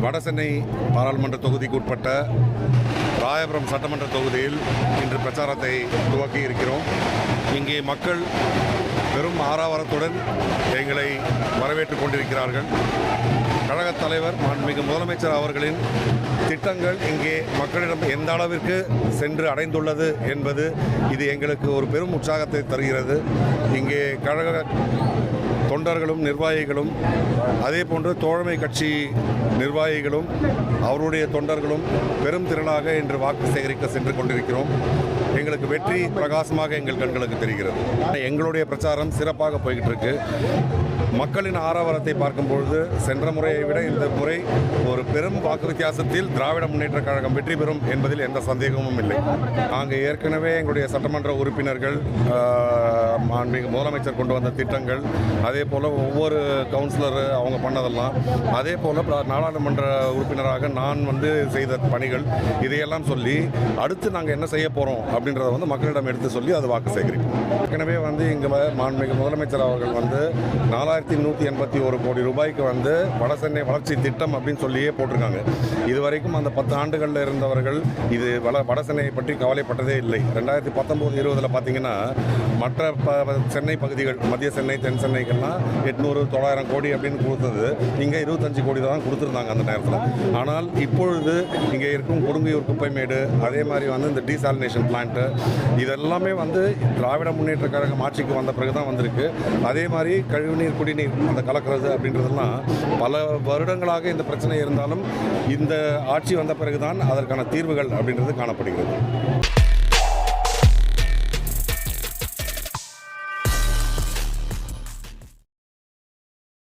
வடசென்னை பாராளுமன்ற தொகுதிக்கு உட்பட்ட ராயபுரம் சட்டமன்ற தொகுதியில் இன்று பிரச்சாரத்தை துவக்கி இருக்கிறோம். இங்கே மக்கள் பெரும் ஆரவாரத்துடன் எங்களை வரவேற்றுக் கொண்டிருக்கிறார்கள். கழகத் தலைவர் மாண்புமிகு முதலமைச்சர் அவர்களின் திட்டங்கள் இங்கே மக்களிடம் எந்த அளவிற்கு சென்று அடைந்துள்ளது என்பது இது எங்களுக்கு ஒரு பெரும் உற்சாகத்தை தருகிறது. இங்கே கழக தொண்டர்களும் நிர்வாகிகளும் அதே போன்று தோழமை கட்சி நிர்வாகிகளும் அவருடைய தொண்டர்களும் பெரும் திரளாக இன்று வாக்கு சேகரிக்க சென்று கொண்டிருக்கிறோம். எங்களுக்கு வெற்றி பிரகாசமாக எங்கள் கண்களுக்கு தெரிகிறது. எங்களுடைய பிரச்சாரம் சிறப்பாக போய்கிட்டு இருக்கு. மக்களின் ஆரவாரத்தை பார்க்கும்பொழுது சென்ற முறையை விட இந்த முறை ஒரு பெரும் வாக்கு வித்தியாசத்தில் திராவிட முன்னேற்ற கழகம் வெற்றி பெறும் என்பதில் எந்த சந்தேகமும் இல்லை. நாங்கள் ஏற்கனவே எங்களுடைய சட்டமன்ற உறுப்பினர்கள் மாண்புமிகு முதலமைச்சர் கொண்டு வந்த திட்டங்கள், அதே போல் ஒவ்வொரு கவுன்சிலர் அவங்க பண்ணதெல்லாம், அதே போல் நாடாளுமன்ற உறுப்பினராக நான் செய்த பணிகள், இதையெல்லாம் சொல்லி அடுத்து நாங்கள் என்ன செய்ய போகிறோம் அப்படின்றத மக்களிடம் எடுத்து சொல்லி அது வாக்கு சேகரிப்போம். ஏற்கனவே இங்கே மாண்புமிகு முதலமைச்சர் அவர்கள் 4181 கோடி ரூபாய்க்கு வடசென்னை வளர்ச்சி திட்டம் அப்படின்னு சொல்லியே போட்டிருக்காங்க. இதுவரைக்கும் அந்த 10 ஆண்டுகளில் இருந்தவர்கள் இது வடசென்னையை பற்றி கவலைப்பட்டதே இல்லை. 2019-20 பார்த்தீங்கன்னா மற்ற சென்னை பகுதிகள், மத்திய சென்னை, தென் சென்னைக்கெல்லாம் 800-900 கோடி அப்படின்னு கொடுத்தது. இங்கே 25 கோடி தான் கொடுத்துருந்தாங்க அந்த நேரத்தில். ஆனால் இப்பொழுது இங்கே இருக்கும் கொடுங்கையூர் குப்பைமேடு, அதே மாதிரி இந்த டீசாலினேஷன் பிளான்ட்டு, இதெல்லாமே திராவிட முன்னேற்ற கழகம் ஆட்சிக்கு வந்த பிறகு தான் வந்திருக்கு. அதே மாதிரி கழிவுநீர், குடிநீர் அந்த கலக்கிறது அப்படின்றதெல்லாம் பல வருடங்களாக இந்த பிரச்சனை இருந்தாலும் இந்த ஆட்சி வந்த பிறகுதான் அதற்கான தீர்வுகள் அப்படின்றது காணப்படுகிறது.